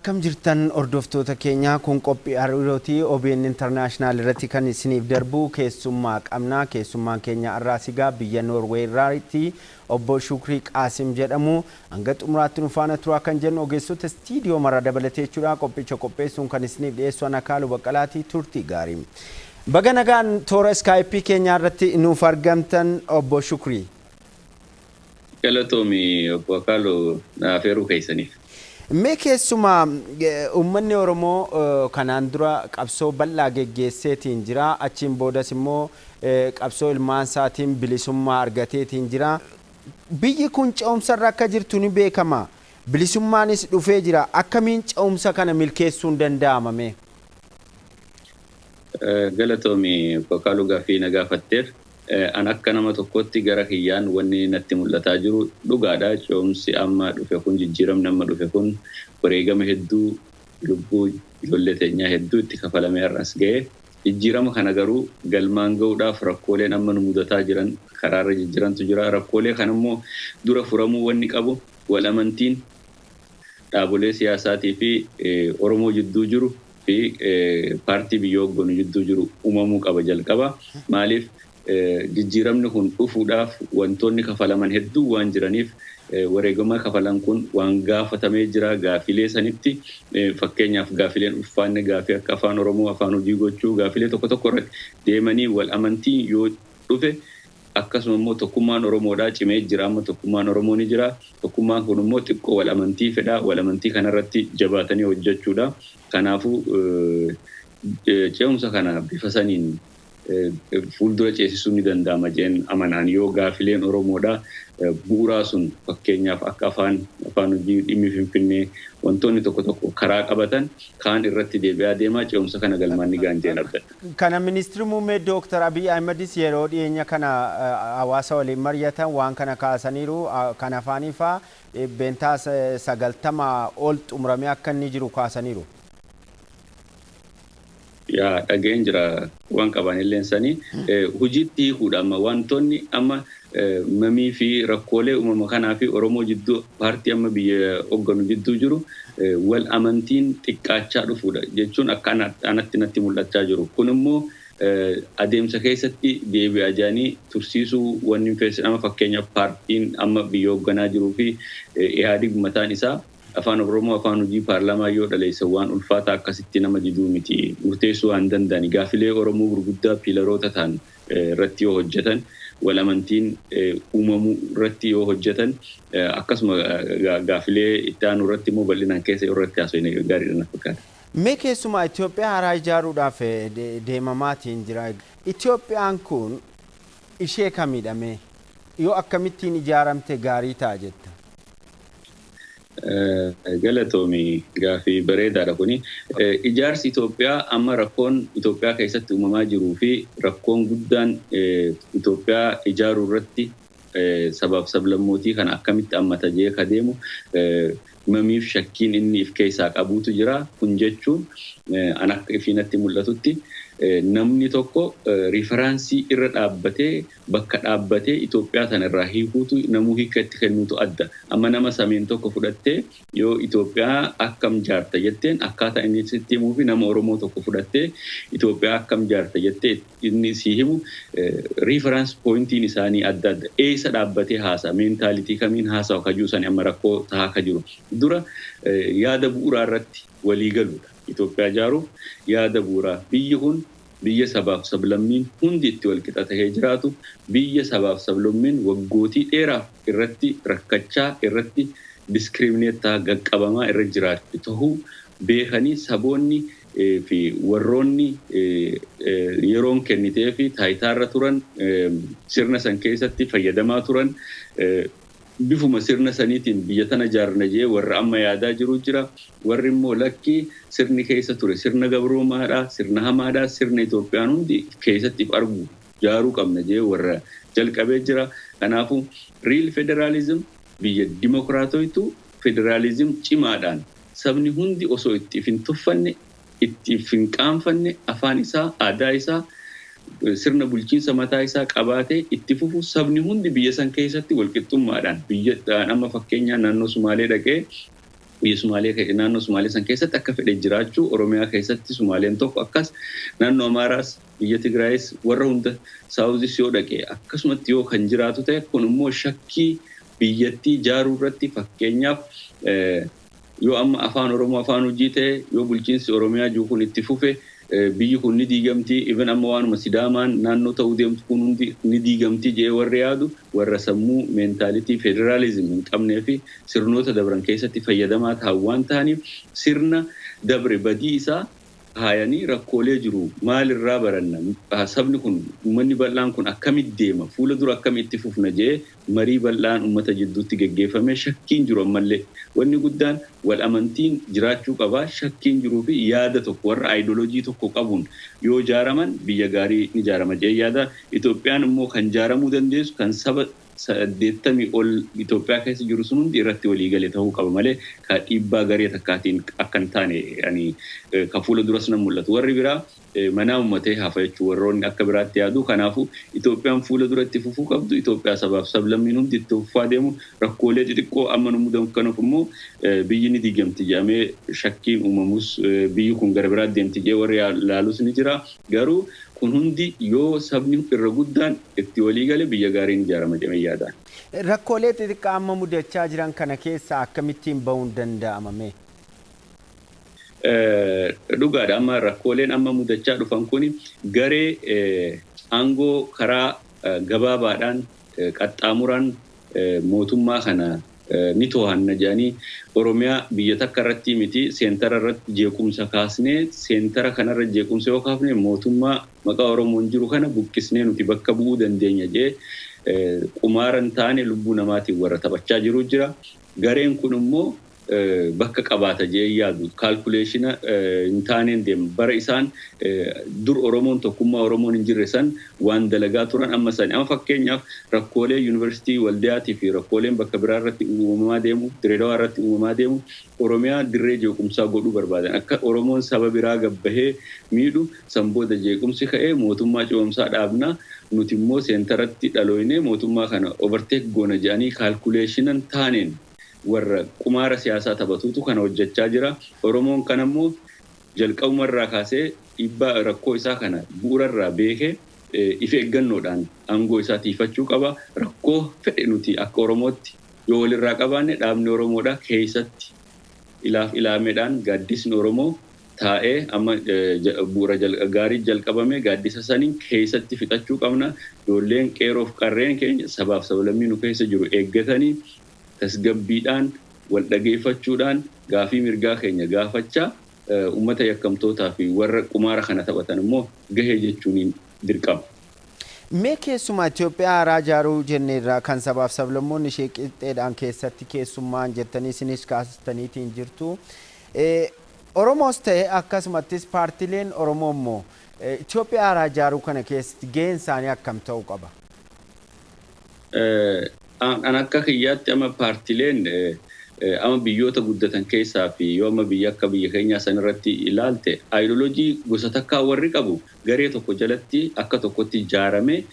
Akkam jirtan hordoftoota keenyaa kun qophii hariirootii OBN International irratti kan isiniif darbu keessummaa qabna. Keessummaan keenya Arraasigaa biyya Norway irraati obbo Shukrii Qaasim jedhamu. Hanga xumuraatti nu faana turaa kan jennu ogeessota istiidiyoo mara dabalatee jechuudha. Qophicha qopheessuun kan isiniif dhiyeessu ana Kaaluu Baqqalaatii turtii gaarii. Baga nagaan toora Skype keenyaa irratti nuuf argamtan obbo Shukrii. Galatoomii obbo Kaaluu naafeeruu keessaniif. Mee keessumaa uummanni Oromoo kanaan dura qabsoo bal'aa geggeesseetiin jira. Achiin boodas immoo qabsoo ilmaan isaatiin bilisummaa argateetiin jira. Biyyi kun ce'umsarra akka jirtu ni beekama. Bilisummaanis dhufee jira. Akkamiin ce'umsa kana milkeessuun danda'amame? Galatoomii obbo Kaaluu gaaffii na gaafatteef. An akka nama tokkotti gara kiyyaan wanni natti mul'ataa jiru dhugaadha. Ce'umsi amma dhufe kun jijjiiramni amma dhufe kun wareegama hedduu lubbuu ijoollee teenyaa hedduu itti kafalamee har'as ga'e. Jijjiirama kana garuu galmaan ga'uudhaaf rakkooleen amma nu mudataa jiran karaarra jijjiirantu jira. Rakkoolee kana immoo dura furamuu wanni qabu wal amantiin dhaabolee siyaasaatii fi Oromoo jidduu jiru fi paartii biyya hogganu jidduu jiru uumamuu qaba jalqaba. Maaliif? Jijjiiramni kun dhufuudhaaf wantoonni kafalaman hedduu waan jiraniif wareegama kafalan kun waan gaafatamee jira gaafilee sanitti fakkeenyaaf gaafileen ulfaanne gaafii akka afaan Oromoo afaan hojii gochuu gaafilee tokko tokko irratti deemanii wal amantii yoo dhufe akkasuma immoo tokkummaan Oromoodhaa cimee jira amma tokkummaan Oromoo ni jira tokkummaan kun immoo xiqqoo wal amantii fedha wal amantii kanarratti jabaatanii hojjechuudha kanaafuu ce'umsa kana bifa saniin fuuldura ceesisuu ni danda'ama jeen amanaan yoo gaafileen Oromoodhaa bu'uuraa sun fakkeenyaaf akka afaan hojii dhimmi Finfinnee wantoonni tokko tokko karaa qabatan kaan irratti deebi'aa deemaa ce'umsa kana galmaan ni ga'an jeen abdadha. Kana ministeerri muummee Dr. Abiy Ahmedis yeroo dhiyeenya kana hawaasa waliin mari'atan waan kana kaasaniiru kan afaaniifaa beentaa 90 ol xumuramee akka inni jiru kaasaniiru. Yaa dhageen jira waan qaban illee sanii hojiitti hiikuudha amma wantoonni amma mamii fi rakkoolee uumama kanaa fi Oromoo jidduu paartii amma biyya hogganu jidduu jiru wal amantiin xiqqaachaa dhufuudha jechuun akka anatti natti mul'achaa jiru kun immoo adeemsa keessatti deebi'aa jiranii tursiisuu wanni feesisaa fakkeenyaaf paartiin amma biyya hogganaa jiruu fi Ihaadig mataan isaa afaan Oromoo afaan hojii paarlaamaa yoo dhaleessa waan ulfaataa akkasitti nama diduu miti murteessuu waan danda'ani gaafilee Oromoo gurguddaa piilaroota ta'an irratti yoo hojjetan wal amantiin uumamuu irratti yoo hojjetan akkasuma gaafilee itti aanu irratti immoo bal'inaan keessa irratti haasofne gaariidha na fakkaata. Mee keessumaa Itoophiyaa haaraa ijaaruudhaaf deemamaatiin jira. Itoophiyaan kun ishee kamidhame yoo akkamittiin ijaaramte gaarii ta'a jetta? Galatoomii gaafii bareedaadha kuni ijaarsi Itoophiyaa amma rakkoon Itoophiyaa keessatti uumamaa jiruu fi rakkoon guddaan Itoophiyaa ijaaruu irratti sabab sablammootii kan akkamitti ammata jee ka deemu mamiif shakkiin inni if keessaa qabuutu jira kun jechuun an akka ifiinatti mul'atutti namni tokko riferaansii irra dhaabbatee bakka dhaabbatee Itoophiyaa tanarraa hiikuutu namuu hiika itti kennuutu adda amma nama sameen tokko fudhattee yoo Itoophiyaa akkam jaarta jetteen akkaataa inni sitti himuu fi nama Oromoo tokko fudhattee Itoophiyaa akkam jaarta jettee inni si himu reference pointiin isaanii adda adda eessa dhaabbatee haasaa meentaalitii kamiin haasaa kajuu sani amma rakkoo tahaa ka jiru dura yaada bu'uuraa irratti walii galuudha. Itoophiyaa ijaaruuf yaada bu'uuraa biyyi kun biyya sabaaf sablammiin hundi itti wal qixa ta'ee jiraatu biyya sabaaf sablammiin waggootii dheeraaf irratti rakkachaa irratti diskiriimineettaa gaqqabamaa irra jiraatu ta'uu beekanii saboonni fi warroonni yeroon kennitee fi taayitaarra turan sirna san keessatti fayyadamaa turan bifuma sirna saniitiin biyya tana ijaarna jee warra amma yaadaa jiru jira warri immoo lakkii sirni keessa ture sirna gabroomaadhaa sirna hamaadhaa sirna Itoophiyaan hundi keessatti argu jaaruu qabna jee warra jalqabee jira kanaafuu real federalism biyya dimokiraatoitu federalism cimaadhaan sabni hundi osoo itti hin tuffanne itti hin qaanfanne afaan isaa aadaa isaa sirna bulchiinsa mataa isaa qabaatee itti fufu sabni hundi biyya san keessatti walqixxummaadhaan biyya amma fakkeenyaa naannoo Sumaalee dhaqee biyya Sumaalee naannoo Sumaalee san keessatti akka fedhe jiraachuu Oromiyaa keessatti Sumaaleen tokko akkas naannoo Amaaraas biyya Tigraayis warra hunda Saawuzis yoo dhaqee akkasumatti yoo kan jiraatu ta'e kun immoo shakkii biyyattii ijaaruu irratti fakkeenyaaf yoo amma afaan Oromoo afaan hojii ta'e yoo bulchiinsi Oromiyaa jiru kun itti fufe biyyi kun ni diigamti even amma waanuma Sidaamaan naannoo ta'uu deemtu kun hundi ni diigamti jee warra yaadu warra sammuu meentaalitii federaalizim hin qabnee fi sirnoota dabran keessatti fayyadamaa ta'an waan ta'aniif sirna dabre badii isaa haayanii rakkoolee jiru maalirraa baranna sabni kun uummanni bal'aan kun akkamitti deema fuula dura akkamitti fufna jee marii bal'aan uummata jidduutti geggeeffame shakkiin jiru ammallee wanni guddaan wal amantiin jiraachuu qaba shakkiin jiruu fi yaada tokko warra aayidoloojii tokko qabuun yoo ijaaraman biyya gaarii ni ijaarama jee yaada Itoophiyaan immoo kan ijaaramuu dandeessu kan saba 80 ol Itoophiyaa keessa jiru sun hundi irratti walii galee ta'uu qaba malee ka dhiibbaa garee takkaatiin akka hin taane yani ka fuula duras nan mul'atu warri biraa manaa ummatee hafa jechuu warroonni akka biraatti yaadu kanaafu Itoophiyaan fuula duratti fufuu qabdu Itoophiyaa sabaaf sablammiin hundi itti fufaa deemu rakkoolee xixiqqoo amma nu mudan kanaaf immoo biyyi ni diigamti jedhamee shakkiin uumamus biyyi kun gara biraatti deemti jedhee warri ilaalus ni jira garuu kun hundi yoo sabni irra guddaan itti walii galee biyya gaariin ijaarama jedhamee yaadaan. Rakkoolee xixiqqaa amma mudachaa jiran kana keessa akkamittiin ba'uun danda'amame? Dhugaadha amma rakkooleen amma mudachaa dhufan kun garee aangoo karaa gabaabaadhaan qaxxaamuran mootummaa kana ni to'anna jedhanii Oromiyaa biyya takka irratti miti seentara irratti jeequmsa kaasnee seentara kanarra jeequmsa yoo kaafne mootummaa maqaa Oromoon jiru kana buqqisnee nuti bakka bu'uu dandeenya jee qumaaran taane lubbuu namaatiin warra taphachaa jiru jira gareen kun immoo bakka qabaata jee yaadu kaalkuleeshina hin taaneen deema bara isaan dur Oromoon tokkummaa Oromoon hin jirre san waan dalagaa turan amma san amma fakkeenyaaf rakkoolee yuunivarsiitii Waldiyaatii fi rakkooleen bakka biraa irratti uumamaa deemu Direedawaa irratti uumamaa deemu Oromiyaa dirree jeequmsaa godhuu barbaadan akka Oromoon saba biraa gabbahee miidhu san booda jeequmsi ka'ee mootummaa ce'umsaa dhaabnaa nuti immoo seenteratti dhalooynee mootummaa kana overtake goona jedhanii kaalkuleeshinan taaneen warra qumaara siyaasaa taphatuutu kana hojjechaa jira Oromoon kan ammoo jalqabumarraa kaasee dhiibbaa rakkoo isaa kana bu'uurarraa beekee ife eeggannoodhaan aangoo isaa tiifachuu qaba rakkoo fedhe nuti akka Oromootti yoo walirraa qabaanne dhaabni Oromoodhaa keessatti ilaameedhaan gaaddisni Oromoo taa'ee amma bu'uura gaarii jalqabame gaaddisa saniin keessatti fixachuu qabna ijoolleen qeeroof qarreen keenya sabaaf sablammii nu keessa jiru eeggatanii tasgabbiidhaan wal dhageeffachuudhaan gaafii mirgaa keenya gaafachaa uummata yakkamtootaa fi warra qumaara kana taphatan immoo gahee jechuun dirqama. Mee keessumaa Itoophiyaa haaraa ijaaruu jenneerraa kan sabaaf sablammoonni ishee qixxeedhaan keessatti keessummaan jettanii isinis kaastaniitiin jirtu. Oromoos ta'e akkasumattis paartileen Oromoo immoo Itoophiyaa haaraa ijaaruu kana keessatti gaheen isaanii akkam ta'uu qaba? An akka kiyyaatti amma paartileen amma biyyoota guddatan keessaa fi yoo amma biyya akka biyya keenyaa san irratti ilaalte aayidoloojii gosa takkaa warri qabu garee tokko jalatti akka tokkotti ijaarame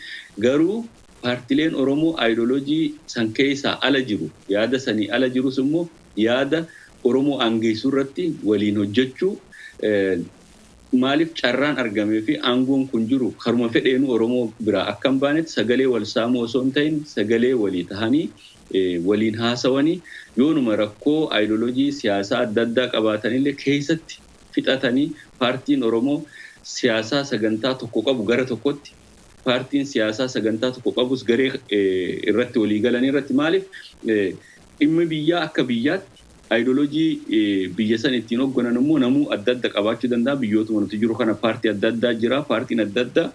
garuu paartileen Oromoo aayidoloojii san keessaa ala jiru yaada sanii ala jirus immoo yaada Oromoo aangeessuu irratti waliin hojjechuu maaliif carraan argamee fi aangoon kun jiru karuma fedheenu Oromoo biraa akka hin baanetti sagalee wal saamuu osoo hin ta'in sagalee walii tahanii waliin haasawanii yoonuma rakkoo aayidoloojii siyaasaa adda addaa qabaatanillee keessatti fixatanii paartiin Oromoo siyaasaa sagantaa tokko qabu gara tokkotti paartiin siyaasaa sagantaa tokko qabus garee irratti walii galanii irratti maaliif dhimma biyyaa akka biyyaatti aayidoloojii biyya san ittiin hoogganan immoo namuu adda adda qabaachuu danda'a biyyootuma nuti jiru kana paartii adda addaa jira paartiin adda addaa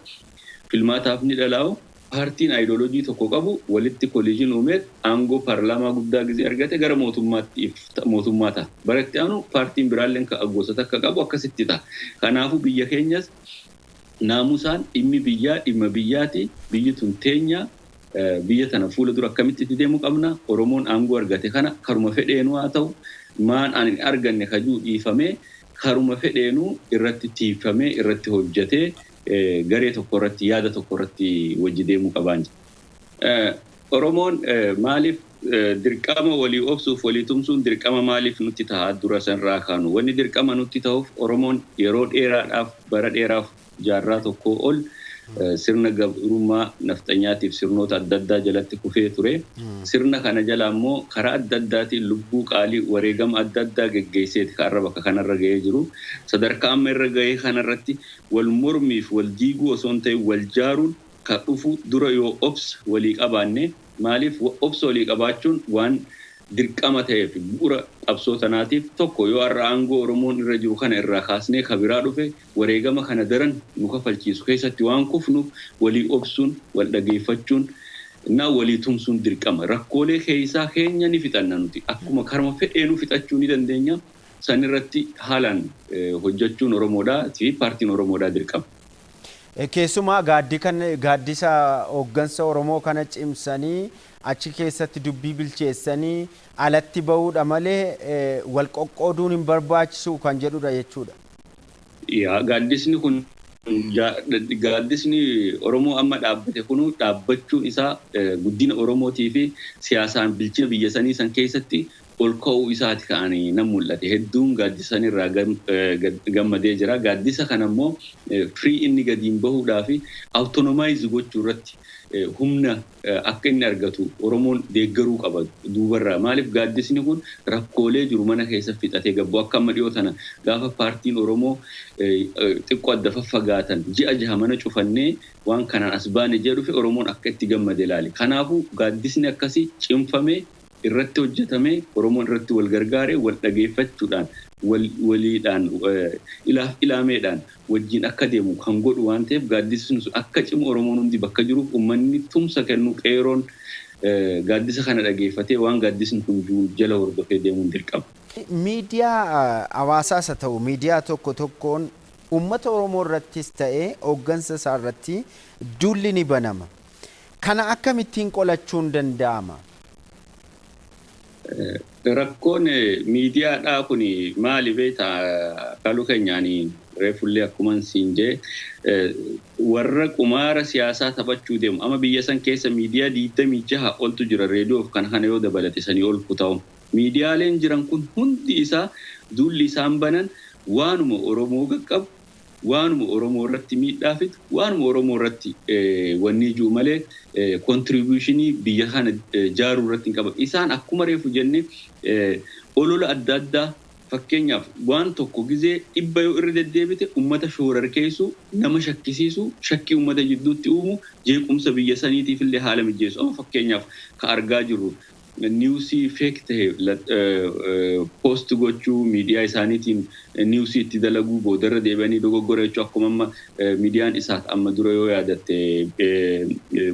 filmaataaf ni dhalaa'u paartiin aayidoloojii tokko qabu walitti koliijin uumee aangoo paarlaamaa guddaa gizee argate gara mootummaa ta'a baratti aanu paartiin biraalleen gosoota akka qabu akkasitti ta'a kanaafuu biyya keenyas naamusaan dhimmi biyyaa dhimma biyyaati biyyi tun teenya biyya tana fuula dura akkamitti itti deemuu qabna Oromoon aangoo argate kana karuma fedheenuu haa ta'u maan ani arganne kajuu dhiifamee karuma fedheenuu irratti tiifamee irratti hojjetee garee tokko irratti yaada tokko irratti wajji deemuu qabaan. Oromoon maaliif dirqama walii obsuuf walii tumsuun dirqama maaliif nutti ta'a dura sanirraa kaanu wanni dirqama nutti ta'uuf Oromoon yeroo dheeraadhaaf bara dheeraaf jaarraa tokko ol sirna gabrummaa nafxanyaatiif sirnoota adda addaa jalatti kufee ture sirna kana jala immoo karaa adda addaatiin lubbuu qaalii wareegama adda addaa geggeesseeti kaarra bakka kanarra ga'ee jiru sadarkaa amma irra ga'ee kanarratti wal mormiif wal diiguu osoo hin ta'in wal jaaruun ka dhufu dura yoo obsa walii qabaanne maaliif obsa walii qabaachuun waan dirqama ta'eef bu'uura qabsoo tanaatiif tokko yoo har'a aangoo Oromoon irra jiru kana irraa kaasnee kabiraa dhufe wareegama kana daran nu kafalchiisu keessatti waan kufnu walii obsuun wal dhageeffachuun na walii tumsuun dirqama rakkoolee keessaa keenya ni fixanna nuti akkuma karma fedheenu fixachuu ni dandeenya sanirratti haalaan hojjechuun Oromoodhaa fi paartiin Oromoodhaa dirqama. Keessumaa gaaddisa hooggansa Oromoo kana cimsanii achi keessatti dubbii bilcheessanii alatti ba'uudha malee wal qoqqooduun hin barbaachisu kan jedhudha jechuudha. Yaa gaaddisni kun gaaddisni Oromoo amma dhaabbate kun dhaabbachuun isaa guddina Oromootii fi siyaasaan bilchina biyya sanii san keessatti ol ka'uu isaati ka'anii nan mul'ate hedduun gaaddisan irraa gammadee jira gaaddisa kana immoo free inni gadiin bahuudhaa fi autonomize gochuu irratti humna akka inni argatu Oromoon deeggaruu qaba duubarraa maaliif gaaddisni kun rakkoolee jiru mana keessa fixatee gabbu akka amma dhiyoo tana gaafa paartiin Oromoo xiqqoo adda faffagaatan ji'a jaha mana cufannee waan kanaan as baane jedhu fi Oromoon akka itti gammade ilaali kanaafuu gaaddisni akkasii cimfamee irratti hojjetame Oromoon irratti wal gargaare wal dhageeffachuudhaan waliidhaan ilaameedhaan wajjin akka deemu kan godhu waan ta'eef gaaddisni sun akka cimu Oromoon hundi bakka jiruuf uummanni tumsa kennu qeeroon gaaddisa kana dhageeffatee waan gaaddisni kun jala hordofee deemuun dirqama. Miidiyaa hawaasaas haa ta'u miidiyaa tokkoon uummata Oromoo irrattis ta'ee hooggansa isaa irratti duulli ni banama. Kana akkamittiin qolachuun danda'ama? Rakkoon miidiyaadhaa kun maali beektaa kaluu keenyaanii reefullee akkuma siin jee warra qumaara siyaasaa taphachuu deemu ama biyya san keessa miidiyaa 26 oltu jira reediyoof kana yoo dabalate sanii ol kutaa'u miidiyaaleen jiran kun hundi isaa duulli isaan banan waanuma Oromoo qaqqabu waanuma Oromoo irratti miidhaafitu waanuma Oromoo irratti wanni jiru malee contributionii biyya kana jaaruu irratti hin qaban isaan akkuma reefu jenne olola adda addaa fakkeenyaaf waan tokko gizee dhibba yoo irra deddeebite ummata shoorarkeessu nama shakkisiisu shakkii ummata jidduutti uumu jeequmsa biyya saniitiif illee haala mijeessu amma fakkeenyaaf ka argaa jirru niwsii feek ta'e post gochuu miidiyaa isaaniitiin niwsii itti dalaguu boodarra deebi'anii dogoggora jechuu akkuma amma miidiyaan isaa amma dura yoo yaadatte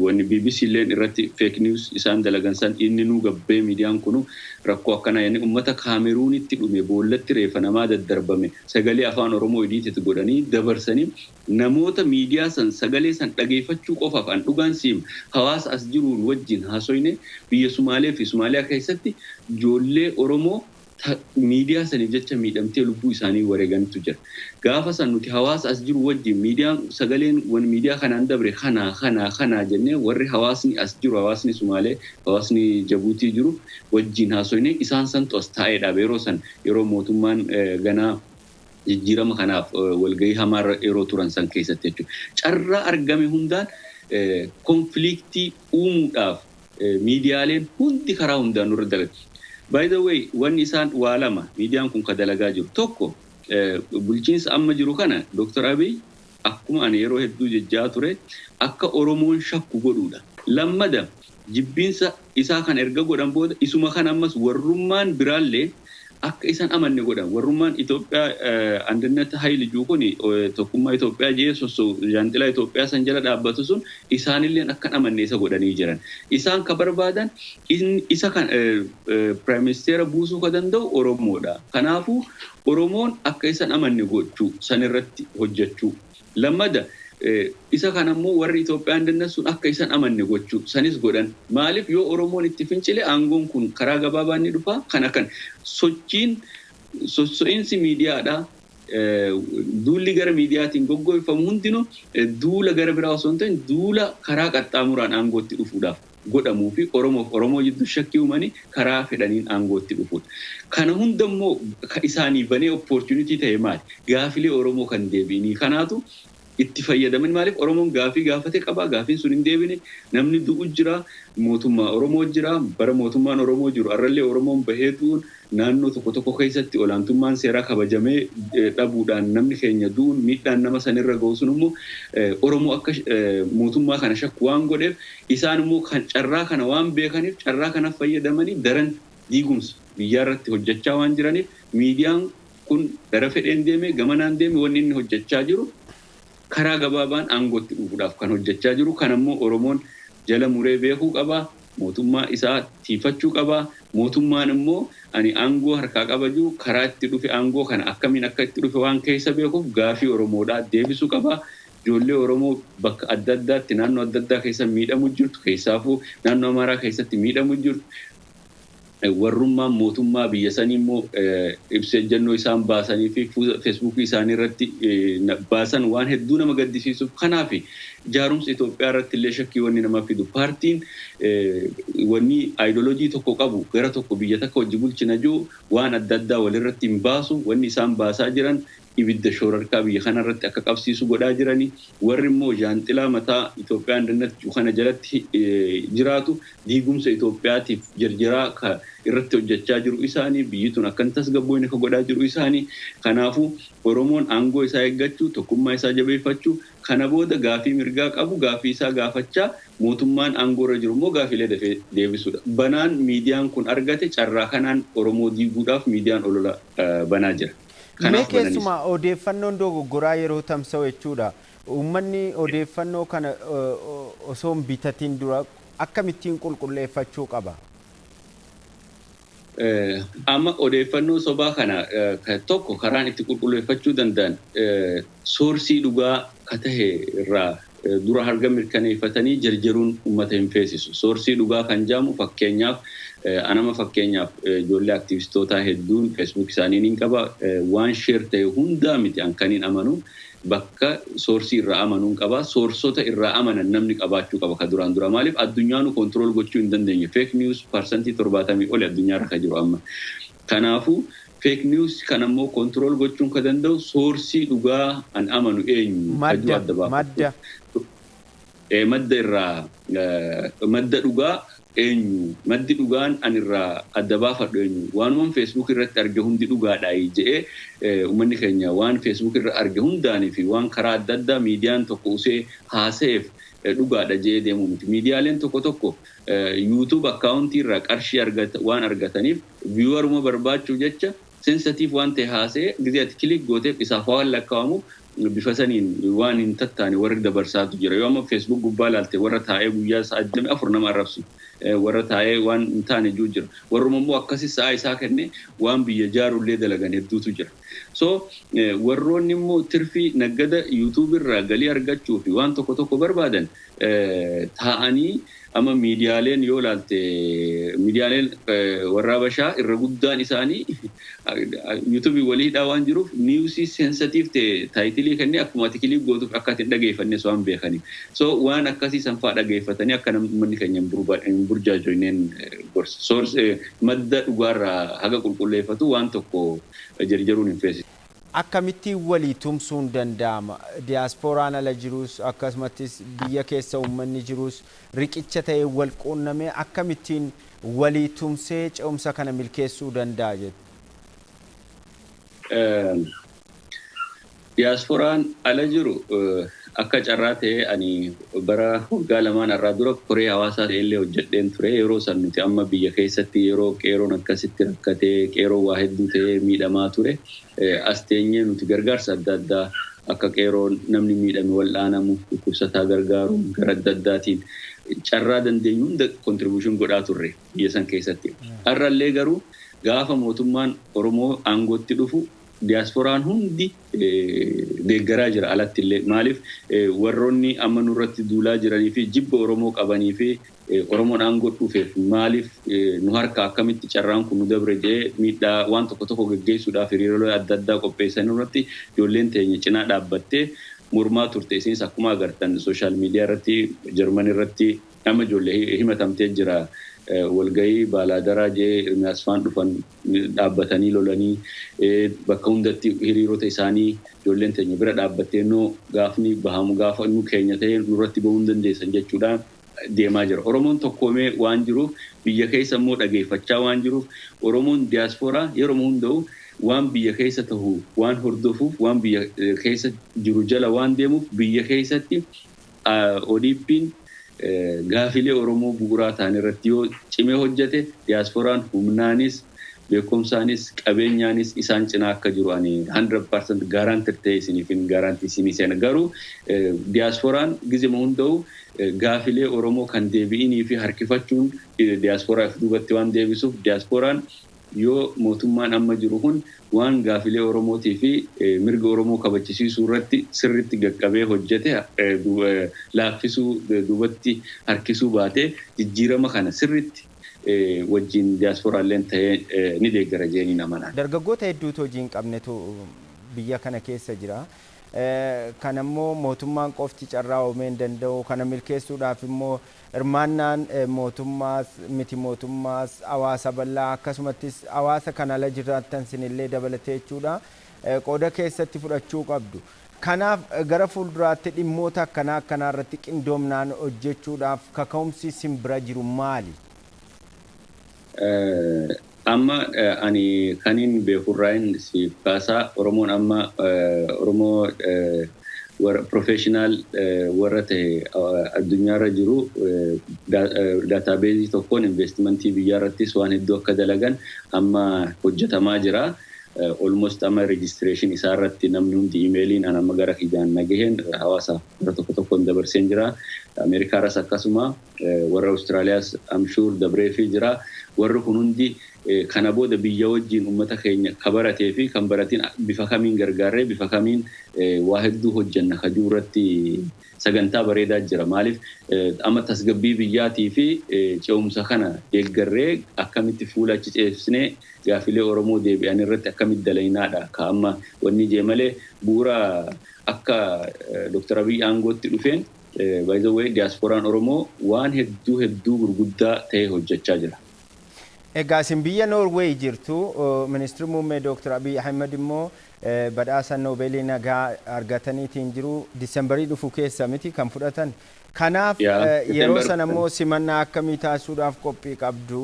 wanni BBC illeen irratti feek niws isaan dalagan san inni nuu gabbee miidiyaan kunu rakkoo akkana yani ummata Kaameruunitti dhume boollatti reefa namaa daddarbame sagalee afaan Oromoo ediitit godhanii dabarsanii namoota miidiyaa san sagalee san dhageeffachuu qofaaf an dhugaan siim hawaasa as jiruun wajjin haasoyne biyya Sumaalee fi Somaaliyaa keessatti ijoollee Oromoo miidiyaa saniif jecha miidhamtee lubbuu isaanii wareegantu jira. Gaafa san nuti hawaasa as jiru wajjin miidiyaan sagaleen wan miidiyaa kanaan dabre kana jennee warri hawaasni as jiru hawaasni Sumaalee hawaasni Jabuutii jiru wajjin haasoyne isaan santu as taa'eedha yeroo san yeroo mootummaan ganaa jijjiirama kanaaf walgahii hamaarra yeroo turan san keessatti jechuudha. Carraa argame hundaan konfliktii uumuudhaaf miidiyaaleen hundi karaa hundaan nurra dalagu. By the way, when isaan waa lama miidiyaan kun ka dalagaa jiru tokko bulchiinsa amma jiru kana Dr. Abiy akkuma ani yeroo hedduu jechaa ture akka Oromoon shakku godhuudha. Lammada jibbiinsa isaa kan erga godhan booda isuma kan ammas warrummaan biraallee akka isaan amanne godhan warrummaan Itoophiyaa andinnata hayli juu kun tokkummaa Itoophiyaa jeesoso jaantila Itoophiyaa san jala dhaabbatu sun isaanillee akka amanne isa godhanii jiran isaan ka barbaadan isa kan prime minister buusuu ka danda'u Oromoodha kanaafuu Oromoon akka isaan amanne gochuu san irratti hojjechuu lammada isa kan ammoo warri Itoophiyaa andinnat sun akka isaan amanne gochuu sanis godhan maaliif yoo Oromoon itti fincile aangoon kun karaa gabaabaan ni dhufa kana kan sochiinsi miidiyaadha duulli gara miidiyaatiin goggoifamu hundinuu duula gara biraa osoo hin ta'in duula karaa qaxxaamuraan aangootti dhufuudhaaf godhamuu fi Oromoo jidduu shakkii uumanii karaa fedhaniin aangootti dhufuudha. Kana hundammoo isaanii banee opportunity ta'e maali? Gaafilee Oromoo kan deebiinii kanaatu itti fayyadaman maaliif Oromoon gaafii gaafate qaba gaafiin sun hin deebine namni du'u jira mootummaa Oromoo jira bara mootummaan Oromoo jiru arrallee Oromoon baheetuun naannoo tokko keessatti olaantummaan seeraa kabajamee dhabuudhaan namni keenya du'uun miidhaan nama sanirra ga'u sun immoo Oromoo akka mootummaa kana shakku waan godheef isaan immoo kan carraa kana waan beekaniif carraa kana fayyadamanii daran diigumsa biyyaa irratti hojjechaa waan jiraniif miidiyaan kun gara fedheen deeme gamanaan deeme wanni inni hojjechaa jiru karaa gabaabaan aangootti dhufuudhaaf kan hojjechaa jiru kan ammoo Oromoon jala muree beekuu qaba mootummaa isaa tiifachuu qaba mootummaan immoo ani aangoo harkaa qabaju karaa itti dhufe aangoo kana akkamiin akka itti dhufe waan keessa beekuuf gaafii Oromoodhaa deebisuu qaba ijoollee Oromoo bakka adda addaatti naannoo adda addaa keessa miidhamu jirtu keessaafuu naannoo Amaaraa keessatti miidhamu jirtu warrummaan mootummaa biyya sanii immoo ibsa ejjennoo isaan baasanii fi Facebook isaanii irratti baasan waan hedduu nama gaddisiisuuf kanaaf jaarumsa Itoophiyaa irratti illee shakkii wanni nama fidu paartiin wanni ideoloojii tokko qabu gara tokko biyya takka hojii bulchina jiru waan adda addaa walirratti hin baasu wanni isaan baasaa jiran ibidda shoorarkaa biyya kana irratti akka qabsiisu godhaa jiranii warri immoo jaanxilaa mataa Itoophiyaan dandatti kana jalatti jiraatu diigumsa Itoophiyaatiif jarjaraa irratti hojjechaa jiru isaanii biyyi tun akkan tasgabboon akka godhaa jiru isaanii kanaafuu Oromoon aangoo isaa eeggachuu tokkummaa isaa jabeeffachuu kana booda gaafii mirgaa qabu gaafii isaa gaafachaa mootummaan aangoo irra jiru immoo gaafiilee dafee deebisuudha. Banaan miidiyaan kun argate carraa kanaan Oromoo diiguudhaaf miidiyaan olola banaa jira. Mee keessumaa odeeffannoon dogoggoraa yeroo tamsa'u jechuudha. Uummanni odeeffannoo kana osoo hin bitatiin dura akkamittiin qulqulleeffachuu qaba? Amma odeeffannoo sobaa kana tokko karaan itti qulqulleeffachuu danda'an soorsii dhugaa ka tahe irraa dura harga mirkaneeffatanii jarjaruun uummata hin feesisu. Soorsii dhugaa kan jaamu fakkeenyaaf anama fakkeenyaaf ijoollee aktiivistootaa hedduun Facebook isaaniin hin qaba waan sheer ta'e hundaa miti ankaniin amanu bakka soorsii irraa amanuun qaba soorsota irraa amanan namni qabaachuu qaba ka duraan dura maaliif addunyaanu kontrool gochuu hin dandeenye fake news parsantii 70 oli addunyaa irra ka jiru amma kanaafuu fake news kan ammoo kontrool gochuun ka danda'u soorsii dhugaa an amanu eenyu madda irraa madda dhugaa eenyu maddi dhugaan an irraa adda baafadhu eenyu waanuma Facebook irratti arge hundi dhugaadhaa jedhee uummanni keenya waan Facebook irra arge hundaanii fi waan karaa adda addaa miidiyaan tokko usee haaseef dhugaadha jedhee deemu miti miidiyaaleen tokko YouTube akkaawuntii irraa qarshii waan argataniif vieweruma barbaachuu jecha sensitiif waan ta'e haasee gizee ati kilik gooteef isaaf waan lakkaa'amu bifa saniin waan hin tattaane warri dabarsaatu jira yoo amma Facebook gubbaa laalte warra taa'ee guyyaa sa'aa 24 nama arrabsu warra taa'ee waan hin taane jiru jira warruma immoo akkasii sa'aa isaa kenne waan biyya jaarullee dalagan hedduutu jira so warroonni immoo tirfii naggada YouTube irraa galii argachuu fi waan tokko barbaadan taa'anii amma miidiyaaleen yoo laalte miidiyaaleen warra Habashaa irra guddaan isaanii YouTube waliidhaa waan jiruuf niwusii sensitiif ta'e taayitilii kennee akkuma artiikilii gootuuf akka ittiin dhageeffannes waan beekaniif so waan akkasii sanfaa dhageeffatanii akka namni keenya hin burjaajoyneen gorsa madda dhugaarraa haga qulqulleeffatu waan tokko jarjaruun hin feesisu. Akkamittiin walii tumsuun danda'ama diyaaspooraan ala jirus akkasumattis biyya keessa uummanni jirus riqicha ta'ee wal quunnamee akkamittiin walii tumsee ce'umsa kana milkeessuu danda'a jettu? Diyaaspooraan ala jiru akka carraa ta'e ani bara waggaa lamaan irraa dura koree hawaasaa illee hojjedheen ture yeroo san nuti amma biyya keessatti yeroo qeeroon akkasitti rakkatee qeeroo waa hedduu ta'ee miidhamaa ture as teenyee nuti gargaarsa adda addaa akka qeeroon namni miidhame wal'aanamu dhukkubsataa gargaaru gara adda addaatiin carraa dandeenyu hunda kontribuushin godhaa turre biyya san keessatti. Har'allee garuu gaafa mootummaan Oromoo aangootti dhufu diasporaan hundi deeggaraa jira alatti illee maaliif warroonni amma nurratti duulaa jiranii fi jibba Oromoo qabanii fi Oromoon aangoo dhufeef maaliif nu harka akkamitti carraan kun nu dabre jee miidhaa waan tokko geggeessuudhaaf hiriiroolee adda addaa qopheessan irratti ijoolleen teenya cinaa dhaabbattee mormaa turte isinis akkuma agartan sooshaal miidiyaa irratti Jarman irratti amma ijoollee himatamtee jira. Walgahii baalaadaraa jee Irmiyaasfaan dhufan dhaabbatanii lolanii bakka hundatti hiriirota isaanii ijoolleen teenya bira dhaabbattee gaafni bahamu gaafa nu keenya ta'ee nurratti bahuu hin dandeessan jechuudhaan deemaa jira. Oromoon tokkoomee waan jiruuf biyya keessa immoo dhageeffachaa waan jiruuf Oromoon diaasporaa yeroo hunda'u waan biyya keessa ta'u waan hordofuuf waan biyya keessa jiru jala waan deemuuf biyya keessatti ODP'n gaafilee Oromoo bu'uuraa ta'an irratti yoo cimee hojjete diaasporaan humnaanis beekumsaanis qabeenyaanis isaan cinaa akka jiru ani 100% guaranteed ta'e isiniifin guarantii isinii seena garuu diaasporaan gizima hunda'u gaafilee Oromoo kan deebi'inii fi harkifachuun diaasporaaf duubatti waan deebisuuf diaasporaan yoo mootummaan amma jiru kun waan gaafilee Oromootii fi mirga Oromoo kabachisiisuu irratti sirriitti gaqqabee hojjete laaffisuu duubatti harkisuu baatee jijjiirama kana sirriitti wajjin diaasporaalleen ta'ee ni deeggara jeeniin amanaa. Dargaggoota hedduutu hojii hin qabnetu biyya kana keessa jira. Kan ammoo mootummaan qofti carraa uumee hin danda'u kana milkeessuudhaaf immoo hirmaannaan mootummaas miti mootummaas hawaasa bal'aa akkasumattis hawaasa kana ala jiraattan sinillee dabalatee jechuudha qooda keessatti fudhachuu qabdu. Kanaaf gara fuulduraatti dhimmoota akkanaa irratti qindoomnaan hojjechuudhaaf kaka'umsi isin bira jiru maali? Amma ani kanin beekurraayin si kaasaa Oromoon amma Oromoo professional warra ta'e addunyaarra jiru daatabeezii tokkoon investimentii biyyaa irrattis waan hedduu akka dalagan amma hojjetamaa jira. Almost amma registration isaa irratti namni hundi emailiin an amma gara kijaan nagaheen hawaasa warra tokkoon dabarseen jira. Ameerikaarras akkasuma warra Austraaliyaas I'm sure dabreefii jira. Warri kun hundi kana booda biyya wajjin ummata keenya kabaratee fi kan baratiin bifa kamiin gargaarree bifa kamiin waa hedduu hojjanna kajuu irratti sagantaa bareedaa jira. Maaliif amma tasgabbii biyyaatii fi ce'umsa kana deeggarree akkamitti fuula achi ceesisnee gaafilee Oromoo deebi'an irratti akkamitti dalaynaadha. Ka amma wanni jee malee bu'uura akka Dr. Abiy aangootti dhufeen by the way diaasporaan Oromoo waan hedduu gurguddaa ta'e hojjechaa jira. Egaa isin biyya Norway jirtu ministeerri muummee Dr. Abiy Ahmed immoo badhaasa Noobeelii nagaa argataniitiin jiru Disembarii dhufu keessa miti kan fudhatan. Kanaaf yeroo sana immoo simannaa akkamii taasisuudhaaf qophii qabdu?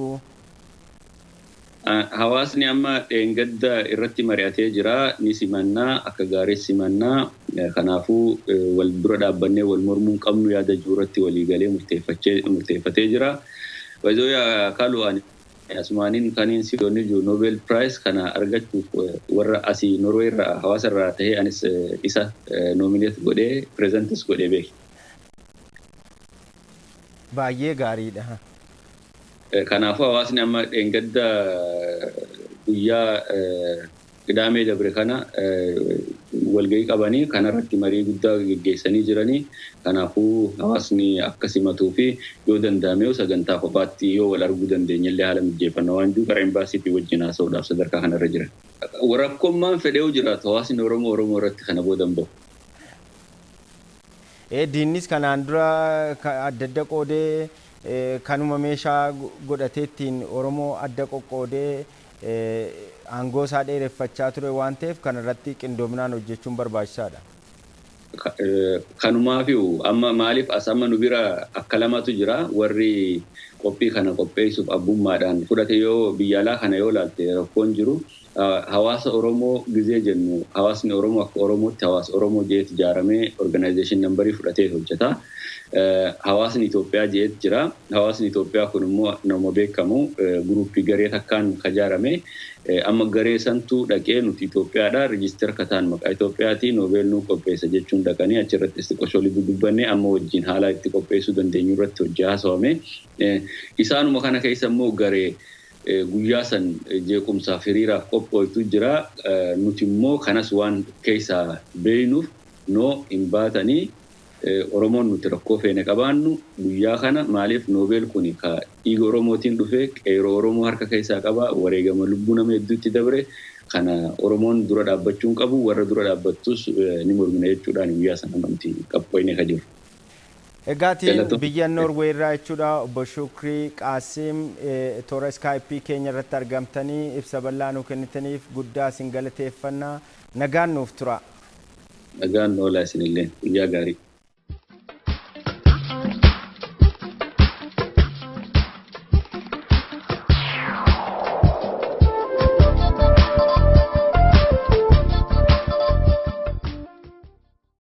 Hawaasni amma dheengadda irratti mari'atee jira ni simannaa akka gaarii simannaa kanaafuu wal dura dhaabbannee wal mormuu qabnu yaada jiruutti walii galee murteeffatee jira. Wayzoo kaalu ani asmaanin kaniin si doonii jiru Nobel Prize kana argachuuf warra asii Norway irraa hawaasa irraa ta'ee anis isa nominate godhee presentis godhee beeki. Baay'ee gaariidha. Kanaafuu hawaasni amma dheengadda guyyaa Qidaamee dabre kana walgahii qabanii kanarratti marii guddaa geggeessanii jiranii. Kanaafuu hawaasni akka simatuu fi yoo danda'ame sagantaa kophaatti yoo wal arguu dandeenyallee haala mijeeffannaa waan jiru gara embaasiitii wajjin haasa'uudhaaf sadarkaa kanarra jiran. Rakkoommaan fedhee jiraatu hawaasni Oromoo irratti kana boodan bahu. Diinnis kanaan dura adda qoodee kanuma meeshaa godhateettiin Oromoo adda qoqqoodee aangoo isaa dheereffachaa ture waan ta'eef kanarratti qindoominaan hojjechuun barbaachisaadha. Kanumaafiu amma maaliif as amma nu bira akka lamatu jira warri qophii kana qopheessuuf abbummaadhaan fudhate yoo biyya alaa kana yoo laalte rakkoon jiru hawaasa Oromoo gizee jennu hawaasni Oromoo akka Oromootti hawaasa Oromoo jeet ijaaramee organization nambarii fudhatee hojjeta. Hawaasni Itoophiyaa jeet jira. Hawaasni Itoophiyaa kun immoo nama beekamu guruppii garee takkaan kajaarame amma garee santu dhaqee nuti Itoophiyaadha register kataan maqaa Itoophiyaati Noobel nu qopheessa jechuun dhaqanii achirratti istiqosholi dubbannee amma wajjin haala itti qopheessuu dandeenyu irratti hojii haasawame. Isaanuma kana keessa immoo garee guyyaa san jeequmsaaf hiriiraaf qophooytu jira. Nuti immoo kanas waan keessaa beeynuuf noo hin baatanii Oromoon nuti rakkoo feene qabaannu guyyaa kana maaliif Noobel kuni ka dhiiga Oromootiin dhufe qeeroo Oromoo harka keessaa qaba wareegama lubbuu nama hedduutti dabre kana Oromoon dura dhaabbachuun qabu warra dura dhaabbattus ni mormina jechuudhaan guyyaa sana nuti qophooyne ka jiru. Egaatiin biyya Norway irraa jechuudha obbo Shukrii Qaasim toora Skype keenya irratti argamtanii ibsa bal'aa nuu kennitaniif guddaa isin galateeffannaa nagaan nuuf tura. Nagaan noolaa isinillee guyyaa gaarii.